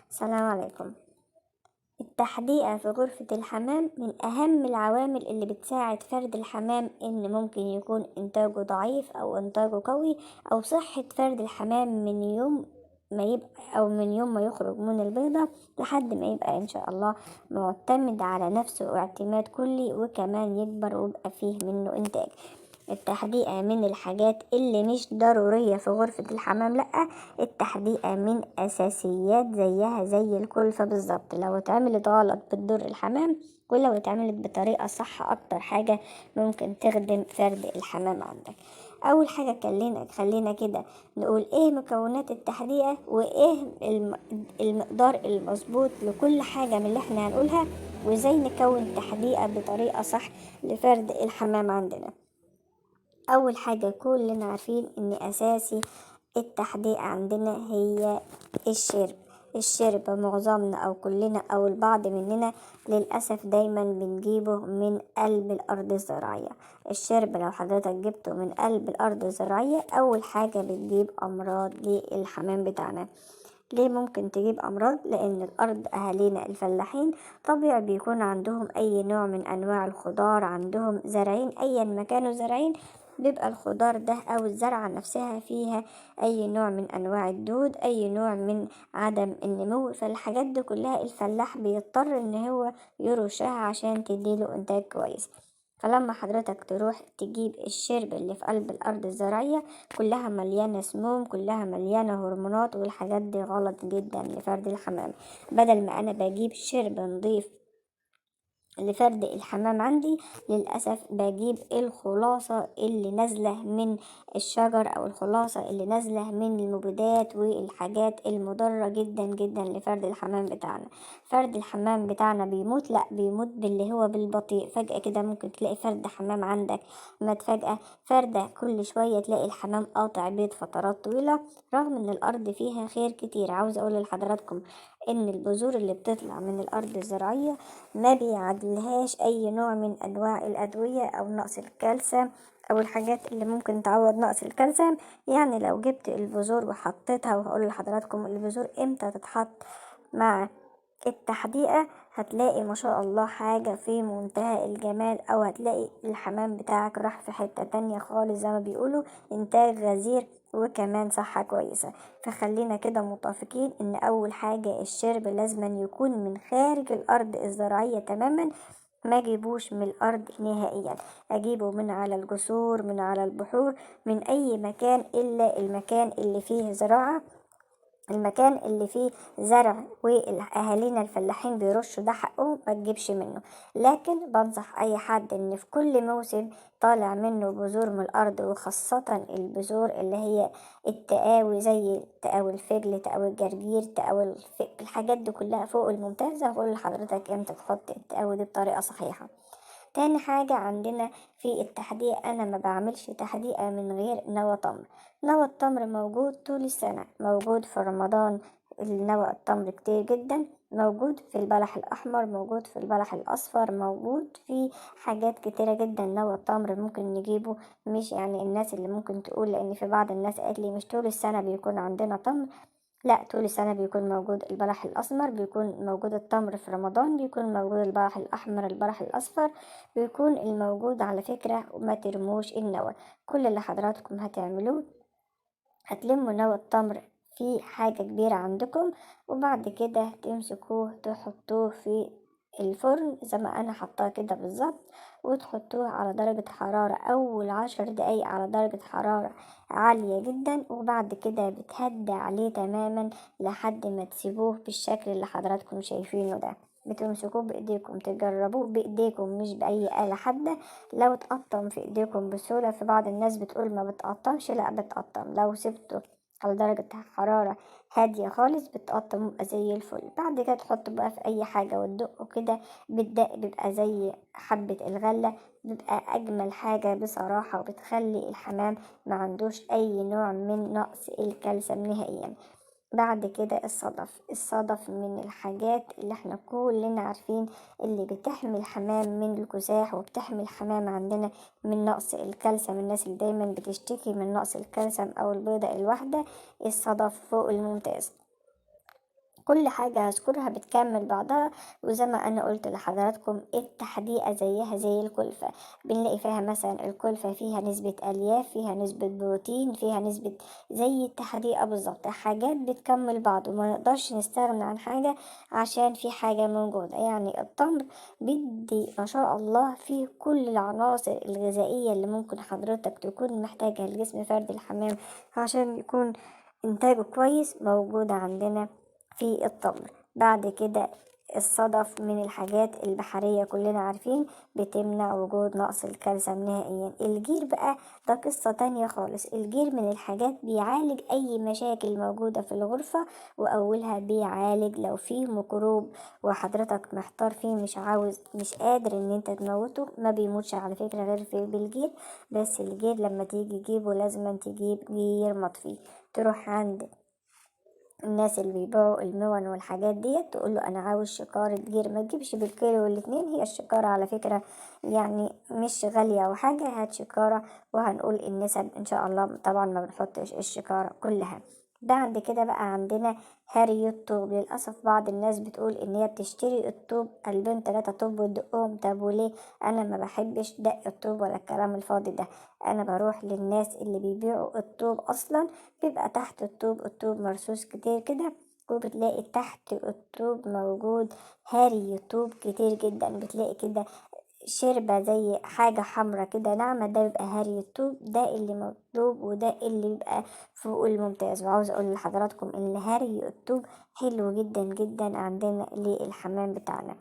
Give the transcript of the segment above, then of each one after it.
السلام عليكم. التحديقة في غرفة الحمام من أهم العوامل اللي بتساعد فرد الحمام إن ممكن يكون إنتاجه ضعيف أو إنتاجه قوي، أو صحة فرد الحمام من يوم ما يبقى أو من يوم ما يخرج من البيضة لحد ما يبقى إن شاء الله معتمد على نفسه واعتماد كلي، وكمان يكبر ويبقى فيه منه إنتاج. التحديقة من الحاجات اللي مش ضرورية في غرفة الحمام، لأ، التحديقة من أساسيات زيها زي الكلفة بالظبط. لو اتعملت غلط بتضر الحمام، ولو اتعملت بطريقة صح أكتر حاجة ممكن تخدم فرد الحمام عندك. أول حاجة خلينا كده نقول إيه مكونات التحديقة، وإيه المقدار المظبوط لكل حاجة من اللي احنا هنقولها، وإزاي نكون تحديقة بطريقة صح لفرد الحمام عندنا. أول حاجة كلنا عارفين إن أساسي التحديق عندنا هي الشرب. الشرب معظمنا أو كلنا أو البعض مننا للأسف دايما بنجيبه من قلب الأرض الزراعية. الشرب لو حضرتك جبته من قلب الأرض الزراعية، أول حاجة بتجيب أمراض للحمام بتاعنا. ليه ممكن تجيب أمراض؟ لأن الأرض أهالينا الفلاحين طبيعي بيكون عندهم أي نوع من أنواع الخضار، عندهم زارعين أيا ما كانوا زارعين، بيبقى الخضار ده أو الزرعة نفسها فيها أي نوع من أنواع الدود، أي نوع من عدم النمو. فالحاجات دي كلها الفلاح بيضطر إن هو يرشها عشان تديله إنتاج كويس. فلما حضرتك تروح تجيب الشرب اللي في قلب الأرض الزراعية، كلها مليانة سموم، كلها مليانة هرمونات، والحاجات دي غلط جدا لفرد الحمام. بدل ما أنا بجيب شرب نضيف لفرد الحمام عندي، للأسف بجيب الخلاصة اللي نازلة من الشجر، أو الخلاصة اللي نازلة من المبيدات والحاجات المضرة جدا جدا لفرد الحمام بتاعنا. فرد الحمام بتاعنا بيموت؟ لأ، بيموت باللي هو بالبطيء. فجأة كده ممكن تلاقي فرد حمام عندك مات فجأة، فردة كل شوية تلاقي الحمام قاطع بيض فترات طويلة، رغم ان الأرض فيها خير كتير. عاوز أقول لحضراتكم إن البذور اللي بتطلع من الأرض الزراعية ما بيعادلهاش أي نوع من أنواع الأدوية أو نقص الكالسيوم أو الحاجات اللي ممكن تعوض نقص الكالسيوم. يعني لو جبت البذور وحطيتها، وهقول لحضراتكم البذور امتى تتحط مع التحديقة، هتلاقي ما شاء الله حاجة في منتهى الجمال، أو هتلاقي الحمام بتاعك راح في حتة تانية خالص، زي ما بيقولوا إنتاج غزير وكمان صحة كويسة. فخلينا كده متفقين إن أول حاجة الشرب لازم يكون من خارج الأرض الزراعية تماما، ما جيبوش من الأرض نهائيا. أجيبه من على الجسور، من على البحور، من أي مكان إلا المكان اللي فيه زراعة، المكان اللي فيه زرع واهالينا الفلاحين بيرشوا ده حقهم ما تجيبش منه. لكن بنصح اي حد ان في كل موسم طالع منه بذور من الارض، وخاصة البذور اللي هي التقاوي زي تقاوي الفجل، تقاوي الجرجير، الحاجات دي كلها فوق الممتازة. هقول لحضرتك امتى تحط التقاوي دي بطريقة صحيحة. تاني حاجة عندنا في التحديق، أنا ما بعملش تحديقة من غير نوى تمر. نوى التمر موجود طول السنة، موجود في رمضان نوى التمر كتير جدا، موجود في البلح الأحمر، موجود في البلح الأصفر، موجود في حاجات كتيرة جدا. نوى التمر ممكن نجيبه، مش يعني الناس اللي ممكن تقول، لأن في بعض الناس قالت لي مش طول السنة بيكون عندنا تمر. لا، طول السنة بيكون موجود البلح الأسمر، بيكون موجود التمر في رمضان، بيكون موجود البلح الأحمر، البلح الأصفر بيكون الموجود. على فكرة وما ترموش النوى، كل اللي حضراتكم هتعملوه هتلموا نوى التمر في حاجة كبيرة عندكم، وبعد كده تمسكوه تحطوه في الفرن زي ما انا حطاه كده بالظبط، وتحطوه على درجة حرارة اول 10 دقايق على درجة حرارة عالية جدا، وبعد كده بتهدى عليه تماما لحد ما تسيبوه بالشكل اللي حضراتكم شايفينه ده. بتمسكوه بايديكم، تجربوه بايديكم مش باي آلة حادة. لو اتقطم في ايديكم بسهولة، في بعض الناس بتقول ما بتقطمش، لا بتقطم. لو سبته على درجة حرارة هادية خالص بتقطم، بيبقى زي الفل. بعد كده تحطه بقى في اي حاجة وتدقه كده بالدق، بيبقى زي حبة الغلة. بيبقى اجمل حاجة بصراحة، وبتخلي الحمام ما عندوش اي نوع من نقص الكالسيوم نهائيا. بعد كده الصدف من الحاجات اللي احنا كلنا عارفين اللي بتحمي الحمام من الكساح، وبتحمي الحمام عندنا من نقص الكالسيوم. الناس اللي دايما بتشتكي من نقص الكالسيوم او البيضة الواحدة، الصدف فوق الممتاز. كل حاجة هذكرها بتكمل بعضها. وزي ما أنا قلت لحضراتكم، التحديقة زيها زي الكلفة، بنلاقي فيها مثلا الكلفة فيها نسبة ألياف، فيها نسبة بروتين، فيها نسبة، زي التحديقة بالظبط، حاجات بتكمل بعض، وما نقدرش نستغنى عن حاجة عشان في حاجة موجودة. يعني التمر بيدي ما شاء الله فيه كل العناصر الغذائية اللي ممكن حضرتك تكون محتاجها لجسم فرد الحمام عشان يكون إنتاجه كويس، موجودة عندنا في التمر. بعد كده الصدف من الحاجات البحرية، كلنا عارفين بتمنع وجود نقص الكالسيوم نهائيا. الجير بقى ده قصة تانية خالص. الجير من الحاجات بيعالج أي مشاكل موجودة في الغرفة، وأولها بيعالج لو في ميكروب وحضرتك محتار فيه، مش قادر ان انت تموته، ما بيموتش على فكرة غير في بالجير. بس الجير لما تيجي تجيبه لازم تجيب جير مطفي. تروح عند الناس اللي بيبيعوا المون والحاجات ديت، تقول له انا عاوز شكارة جير، ما تجيبش بالكيلو والاتنين. هي الشكارة على فكرة يعني مش غالية او حاجة، هات شكارة. وهنقول النسب ان شاء الله، طبعا ما بنحطش الشكارة كلها. بعد كده بقى عندنا هري الطوب. للأسف بعض الناس بتقول إن هي بتشتري الطوب قلبين 3 طوب وتدقهم. طب وليه؟ أنا ما بحبش دق الطوب ولا الكلام الفاضي ده. أنا بروح للناس اللي بيبيعوا الطوب أصلا، بيبقى تحت الطوب مرصوص كتير كده، وبتلاقي تحت الطوب موجود هري طوب كتير جدا. بتلاقي كده شربة زي حاجة حمرا كده ناعمة، ده بيبقى هري الطوب، ده اللي مطلوب وده اللي بيبقى فوق الممتاز. وعاوز اقول لحضراتكم ان هري الطوب حلو جدا جدا عندنا للحمام بتاعنا.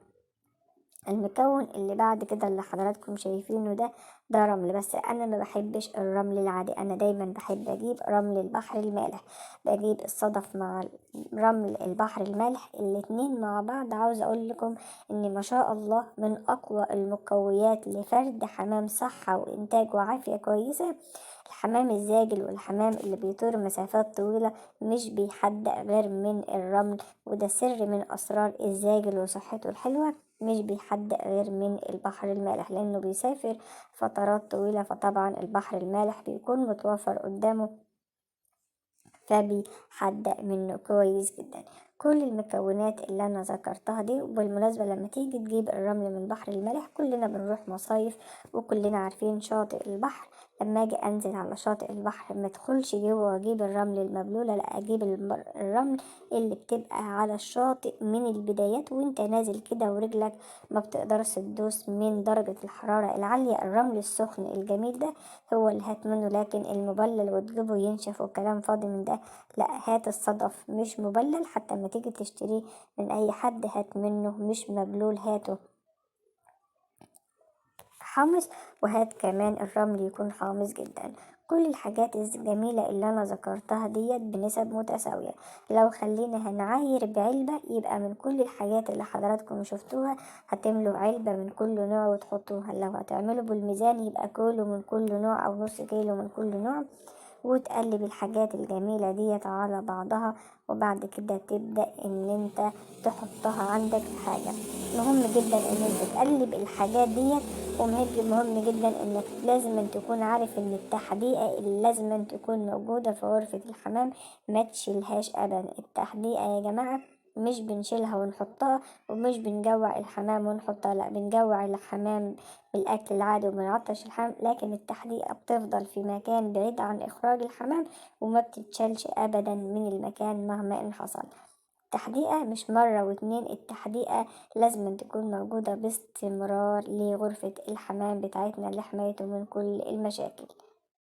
المكون اللي بعد كده اللي حضراتكم شايفينه ده رمل، بس انا ما بحبش الرمل العادي، انا دايما بحب اجيب رمل البحر المالح. بجيب الصدف مع رمل البحر المالح الاتنين مع بعض. عاوز اقول لكم ان ما شاء الله من اقوى المقويات لفرد حمام صحة وانتاج وعافية كويسة. الحمام الزاجل والحمام اللي بيطير مسافات طويلة مش بيحدق غير من الرمل، وده سر من اسرار الزاجل وصحته الحلوة. مش بيحدق غير من البحر المالح لأنه بيسافر فترات طويلة، فطبعا البحر المالح بيكون متوفر قدامه، فبيحدق منه كويس جدا. كل المكونات اللي انا ذكرتها دي. وبالمناسبة لما تيجي تجيب الرمل من بحر الملح، كلنا بنروح مصايف وكلنا عارفين شاطئ البحر. لما اجي انزل على شاطئ البحر ما ادخلش جوه واجيب الرمل المبلولة، لا، اجيب الرمل اللي بتبقى على الشاطئ من البدايات وانت نازل كده ورجلك ما بتقدرش تدوس من درجة الحرارة العالية. الرمل السخن الجميل ده هو اللي هات منه، لكن المبلل وتجيبه ينشف وكلام فاضي من ده لا. هات الصدف مش مبلل، حتى ما تيجي تشتريه من اي حد هات منه مش مبلول، هاته حامص. وهات كمان الرمل يكون حامص جدا. كل الحاجات الجميلة اللي أنا ذكرتها ديت بنسب متساوية. لو خلينا هنعاير بعلبة، يبقى من كل الحاجات اللي حضراتكم شفتوها هتملوا علبة من كل نوع وتحطوها. لو هتعملوا بالميزان يبقى كيلو من كل نوع أو نص كيلو من كل نوع، وتقلب الحاجات الجميلة ديت على بعضها. وبعد كده تبدأ ان انت تحطها عندك في حاجة. مهم جدا ان انت تقلب الحاجات ديت. ومهم جدا انك لازم أن تكون عارف ان التحديقة اللي لازم أن تكون موجودة في غرفة الحمام ما تشيلهاش ابدا. التحديقة يا جماعة مش بنشيلها ونحطها، ومش بنجوع الحمام ونحطها، لا، بنجوع الحمام بالأكل العادي وبنعطش الحمام، لكن التحديقة بتفضل في مكان بعيد عن إخراج الحمام وما بتتشالش أبدا من المكان مهما إن حصل. التحديقة مش مرة واتنين، التحديقة لازم تكون موجودة باستمرار لغرفة الحمام بتاعتنا لحمايته من كل المشاكل.